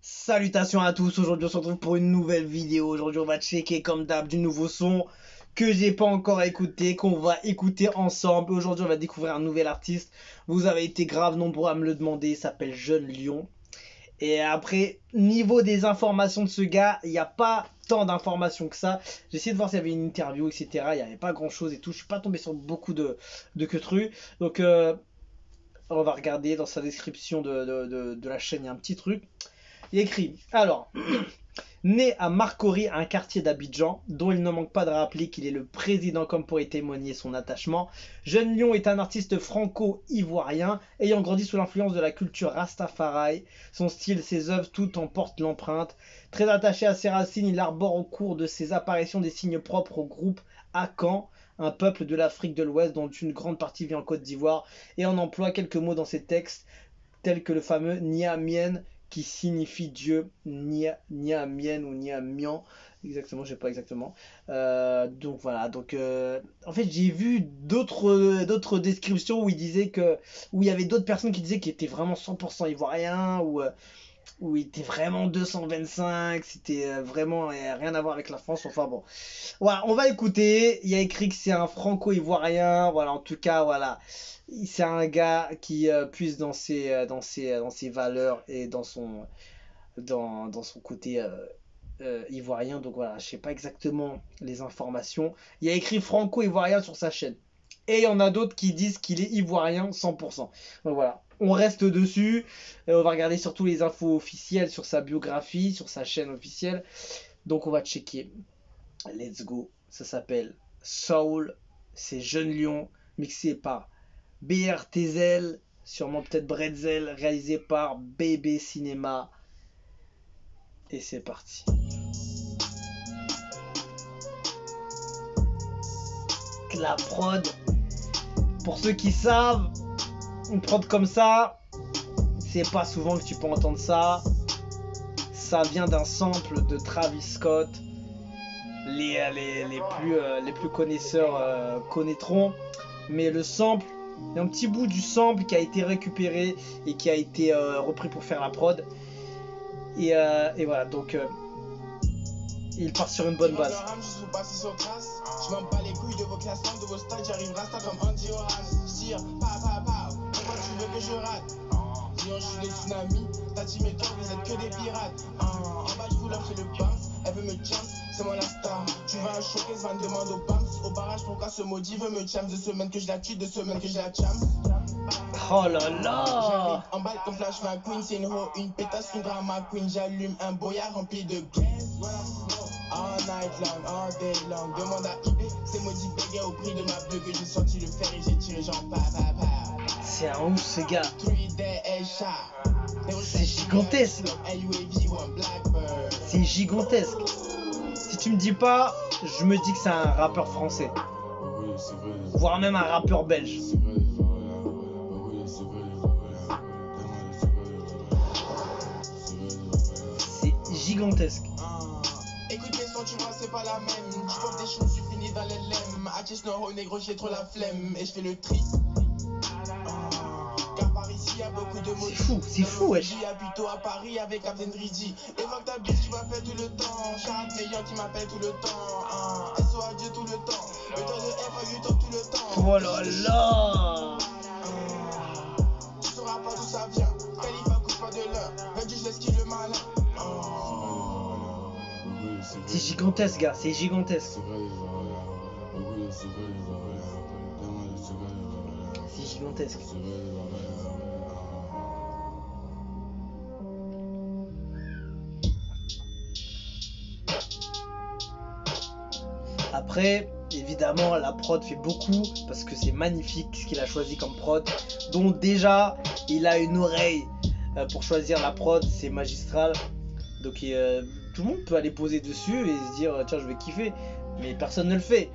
Salutations à tous, aujourd'hui on se retrouve pour une nouvelle vidéo. Aujourd'hui on va checker comme d'hab du nouveau son que j'ai pas encore écouté, qu'on va écouter ensemble. Aujourd'hui on va découvrir un nouvel artiste. Vous avez été grave nombreux à me le demander, il s'appelle Jeune Lion. Et après, niveau des informations de ce gars, il n'y a pas tant d'informations que ça. J'ai essayé de voir s'il y avait une interview, etc. Il n'y avait pas grand chose et tout. Je suis pas tombé sur beaucoup de que trucs. Donc on va regarder dans sa description de la chaîne, il y a un petit truc. Il écrit, alors, né à Marcory, un quartier d'Abidjan, dont il ne manque pas de rappeler qu'il est le président comme pour y témoigner son attachement, Jeune Lion est un artiste franco-ivoirien ayant grandi sous l'influence de la culture Rastafari. Son style, ses œuvres, tout en portent l'empreinte. Très attaché à ses racines, il arbore au cours de ses apparitions des signes propres au groupe Akan, un peuple de l'Afrique de l'Ouest dont une grande partie vit en Côte d'Ivoire, et on emploie quelques mots dans ses textes, tels que le fameux Niamien, qui signifie Dieu, Niamien ou Niamian, exactement, je sais pas exactement. Donc voilà, donc en fait j'ai vu d'autres descriptions où il disait que, où il y avait d'autres personnes qui disaient qu'il était vraiment 100% ivoirien, ou où il était vraiment 225, c'était vraiment rien à voir avec la France, enfin bon. Voilà, on va écouter. Il y a écrit que c'est un franco-ivoirien. Voilà, en tout cas, voilà. C'est un gars qui puise dans ses valeurs et dans son côté ivoirien. Donc voilà, je sais pas exactement les informations. Il y a écrit franco-ivoirien sur sa chaîne. Et il y en a d'autres qui disent qu'il est ivoirien 100%. Donc voilà, on reste dessus. On va regarder surtout les infos officielles sur sa biographie, sur sa chaîne officielle. Donc on va checker. Let's go. Ça s'appelle Soul. C'est Jeune Lion, mixé par BRTZ, sûrement peut-être Bretzel, réalisé par BB Cinéma. Et c'est parti. La prod, pour ceux qui savent, une prod comme ça, c'est pas souvent que tu peux entendre ça. Ça vient d'un sample de Travis Scott. Les plus connaisseurs connaîtront. Mais le sample, il y a un petit bout du sample qui a été récupéré et qui a été repris pour faire la prod. Et voilà, donc il part sur une bonne base. Je m'en bats les couilles de vos classements, de vos stats, j'arrive rasta comme Andy Oran. Tire, pourquoi tu veux que je rate? Disons, je suis des tsunamis, ta team et toi, vous êtes que des pirates. En bas, je vous lance le bounce, elle veut me chance, c'est moi la star. Tu vas un showcase, va me demander au bounce. Au barrage, pourquoi ce maudit veut me cham? De semaine que je la tue, de semaine que je la cham. Oh là là! En bas, ton flash, ma queen, c'est une ho, une pétasse, une drama queen. J'allume un boyard rempli de glaise. All night long, all day long. Demande à IB, c'est maudit béguet au prix de ma beuh que j'ai sorti le fer et j'ai tiré genre pa. C'est un ouf ce gars. C'est gigantesque. C'est gigantesque. Si tu me dis pas, je me dis que c'est un rappeur français. Voire même un rappeur belge. C'est gigantesque. Écoute les sons, tu vois, c'est pas la même. Tu vois des choses, je suis fini dans les lemmes. Atchis no négro, j'ai trop la flemme. Et je fais le tri. Car par ici, y a beaucoup de mots. C'est fou, wesh. Je plutôt à Paris avec Captain Ridgy. Évoque ta bitch qui m'appelle tout le temps. Charles Meilleur qui m'appelle tout le temps. SO à Dieu tout le temps. Le temps de F à YouTube tout le temps. Oh là là. Tu sauras pas d'où ça vient. Khalifa couche pas de l'heure. Même je laisse qui le malin. C'est gigantesque, gars, c'est gigantesque. C'est gigantesque. Après, évidemment, la prod fait beaucoup parce que c'est magnifique ce qu'il a choisi comme prod. Donc déjà, il a une oreille pour choisir la prod, c'est magistral. Donc tout le monde peut aller poser dessus et se dire tiens, je vais kiffer, mais personne ne le fait.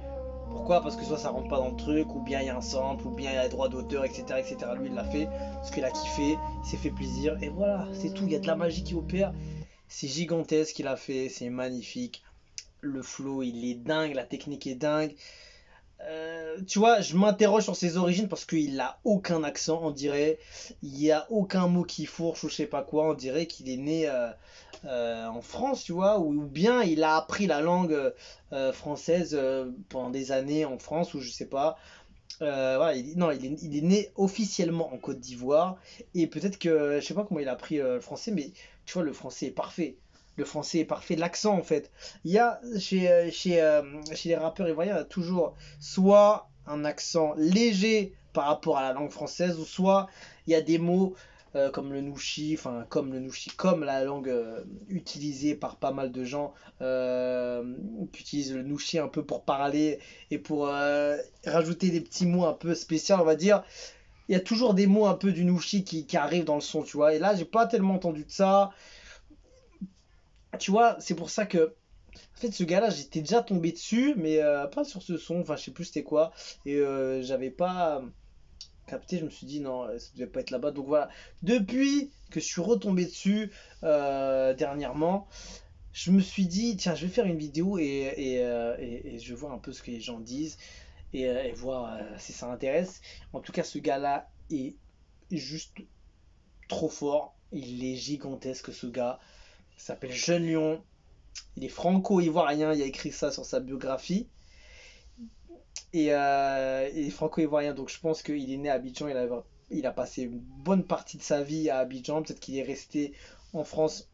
Pourquoi? Parce que soit ça rentre pas dans le truc, ou bien il y a un sample, ou bien il y a les droits d'auteur, etc., etc. Lui il l'a fait parce qu'il a kiffé, il s'est fait plaisir, et voilà, c'est tout. Il y a de la magie qui opère. C'est gigantesque ce qu'il a fait, c'est magnifique. Le flow il est dingue, la technique est dingue. tu vois, je m'interroge sur ses origines parce qu'il a aucun accent, on dirait. Il y a aucun mot qui fourche ou je sais pas quoi. On dirait qu'il est né en France, tu vois, ou bien il a appris la langue française pendant des années en France ou je sais pas. Voilà, non, il est né officiellement en Côte d'Ivoire et peut-être que je sais pas comment il a appris le français, mais tu vois, le français est parfait. Le français est parfait, l'accent en fait. Il y a chez les rappeurs ivoiriens, il y a toujours soit un accent léger par rapport à la langue française, ou soit il y a des mots comme le nouchi, enfin comme le nouchi, comme la langue utilisée par pas mal de gens qui utilisent le nouchi un peu pour parler et pour rajouter des petits mots un peu spéciaux, on va dire. Il y a toujours des mots un peu du nouchi qui arrivent dans le son, tu vois. Et là, j'ai pas tellement entendu de ça. Tu vois, c'est pour ça que en fait, ce gars-là, j'étais déjà tombé dessus, mais pas sur ce son. Enfin, je sais plus c'était quoi. Et j'avais pas capté. Je me suis dit, non, ça devait pas être là-bas. Donc voilà. Depuis que je suis retombé dessus dernièrement, je me suis dit, tiens, je vais faire une vidéo et je vais voir un peu ce que les gens disent et voir si ça intéresse. En tout cas, ce gars-là est juste trop fort. Il est gigantesque, ce gars. Il s'appelle Jeune Lion. Il est franco-ivoirien, il a écrit ça sur sa biographie. Il est franco-ivoirien, donc je pense qu'il est né à Abidjan, il a passé une bonne partie de sa vie à Abidjan, peut-être qu'il est resté en France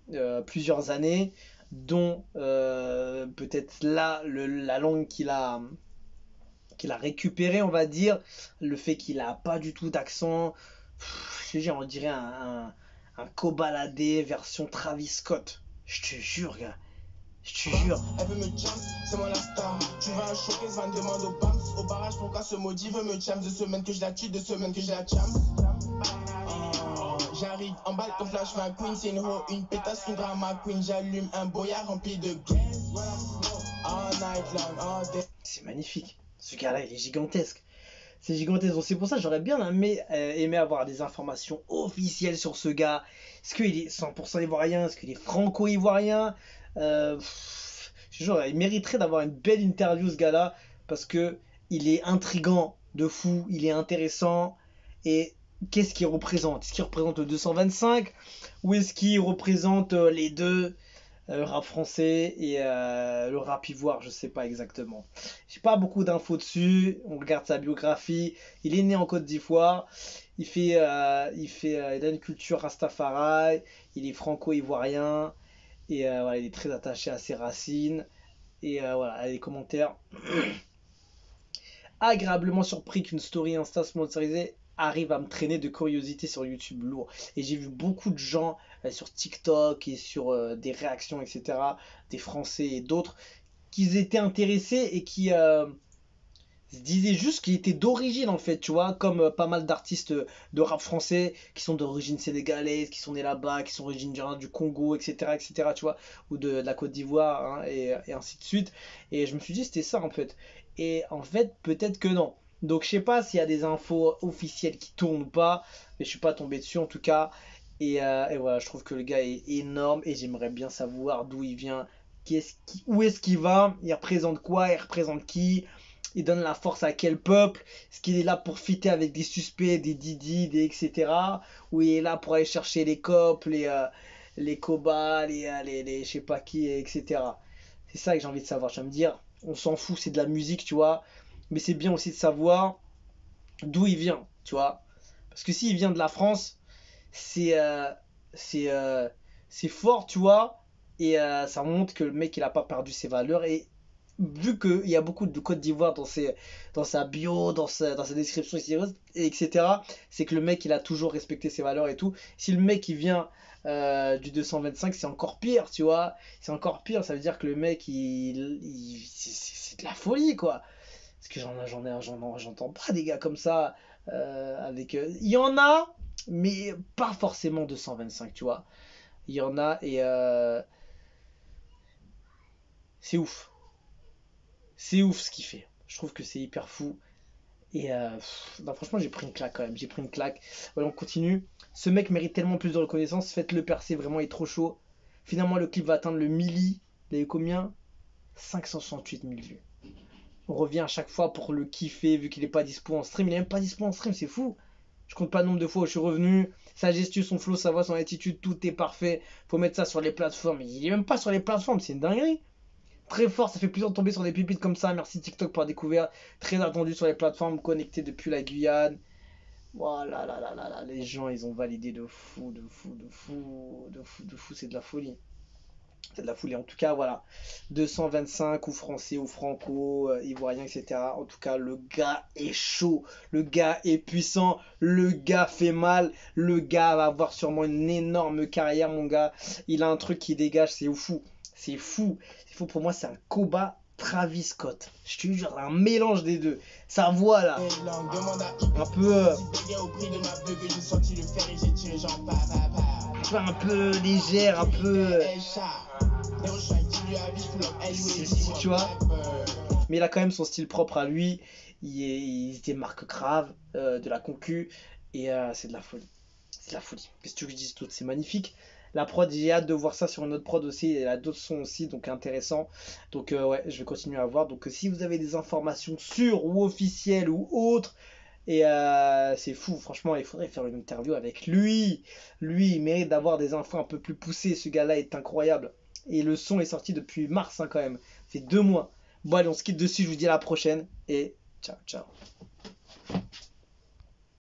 plusieurs années, dont peut-être là la langue qu'il a récupérée, on va dire, le fait qu'il a pas du tout d'accent, je te jure, on dirait un cobaladé version Travis Scott. Je te jure, gars. Je te jure. Elle veut me jam, c'est moi la star. Tu vas choquer, ça me demande au BAMS. Au barrage, pourquoi ce maudit veut me jam? 2 semaines que je la tue, 2 semaines que je la jam. J'arrive en balle, ton flash ma queen. C'est une ho, une pétasse, une drama queen. J'allume un boyard rempli de gains. All night long, all day. C'est magnifique. Ce gars-là, il est gigantesque. C'est gigantesque. Donc c'est pour ça que j'aurais bien aimé avoir des informations officielles sur ce gars. Est-ce qu'il est 100% ivoirien? Est-ce qu'il est franco-ivoirien? Je te jure, il mériterait d'avoir une belle interview, ce gars-là, parce que il est intrigant de fou, il est intéressant. Et qu'est-ce qu'il représente? Est-ce qu'il représente le 225 ou est-ce qu'il représente les deux? Le rap français et le rap ivoire, je sais pas exactement. J'ai pas beaucoup d'infos dessus. On regarde sa biographie. Il est né en Côte d'Ivoire. Il a une culture rastafari. Il est franco-ivoirien et voilà, il est très attaché à ses racines. Et voilà, les commentaires. Agréablement surpris qu'une story Insta sponsorisée arrive à me traîner de curiosité sur YouTube lourd. Et j'ai vu beaucoup de gens sur TikTok et sur des réactions, etc., des Français et d'autres, qui étaient intéressés et qui se disaient juste qu'il était d'origine en fait, tu vois, comme pas mal d'artistes de rap français qui sont d'origine sénégalaise, qui sont nés là-bas, qui sont originaires du Congo, etc., tu vois, ou de la Côte d'Ivoire, hein, et ainsi de suite. Et je me suis dit, c'était ça en fait. Et en fait, peut-être que non. Donc je sais pas s'il y a des infos officielles qui tournent ou pas, mais je suis pas tombé dessus en tout cas. Et voilà, je trouve que le gars est énorme et j'aimerais bien savoir d'où il vient, où est-ce qu'il va, il représente quoi, il représente qui, il donne la force à quel peuple, est-ce qu'il est là pour fitter avec des suspects, des Didi, des etc. Ou il est là pour aller chercher les cops, les Koba, je sais pas qui, etc. C'est ça que j'ai envie de savoir. Je vais me dire, on s'en fout, c'est de la musique, tu vois. Mais c'est bien aussi de savoir d'où il vient, tu vois. Parce que s'il vient de la France, c'est c'est euh, c'est fort, tu vois. Et ça montre que le mec, il a pas perdu ses valeurs. Et vu qu'il y a beaucoup de Côte d'Ivoire dans sa bio, dans sa description, etc., c'est que le mec, il a toujours respecté ses valeurs et tout. Si le mec, il vient du 225, c'est encore pire, tu vois. C'est encore pire, ça veut dire que le mec, c'est de la folie, quoi. Parce que j'entends pas des gars comme ça. Il y en a, mais pas forcément 225, tu vois. Il y en a et c'est ouf. C'est ouf ce qu'il fait. Je trouve que c'est hyper fou. Et non, franchement, j'ai pris une claque quand même. J'ai pris une claque. Voilà, on continue. Ce mec mérite tellement plus de reconnaissance. Faites-le percer, vraiment, il est trop chaud. Finalement, le clip va atteindre le milli. Il a eu combien? 568 000 vues. On revient à chaque fois pour le kiffer, vu qu'il est pas dispo en stream. Il est même pas dispo en stream, c'est fou. Je compte pas le nombre de fois où je suis revenu. Sa gestu, son flow, sa voix, son attitude, tout est parfait. Faut mettre ça sur les plateformes. Il est même pas sur les plateformes, c'est une dinguerie. Très fort, ça fait plaisir de tomber sur des pépites comme ça. Merci TikTok pour la découverte. Très attendu sur les plateformes, connecté depuis la Guyane. Voilà, là, là, là, là, les gens, ils ont validé de fou, de fou, de fou, de fou, de fou, c'est de la folie. C'est de la folie. En tout cas, voilà. 225 ou français ou franco, ivoirien, etc. En tout cas, le gars est chaud. Le gars est puissant. Le gars fait mal. Le gars va avoir sûrement une énorme carrière, mon gars. Il a un truc qui dégage. C'est fou. C'est fou. C'est fou. Pour moi, c'est un combat Travis Scott. Je te jure, un mélange des deux. Sa voix là. Un peu. Tu vois, un peu légère, un peu. Tu vois, mais il a quand même son style propre à lui. Il se démarque grave de la concu. Et c'est de la folie. C'est de la folie. Qu'est-ce que tu veux que je dise d'autre? C'est magnifique. La prod, j'ai hâte de voir ça sur une autre prod aussi. Il y a d'autres sons aussi, donc intéressant. Donc ouais, je vais continuer à voir. Donc si vous avez des informations sûres ou officielles ou autres, et c'est fou, franchement, il faudrait faire une interview avec lui. Lui, il mérite d'avoir des infos un peu plus poussées. Ce gars-là est incroyable. Et le son est sorti depuis mars, hein, quand même. Ça fait 2 mois. Bon, allez, on se quitte dessus. Je vous dis à la prochaine. Et ciao, ciao.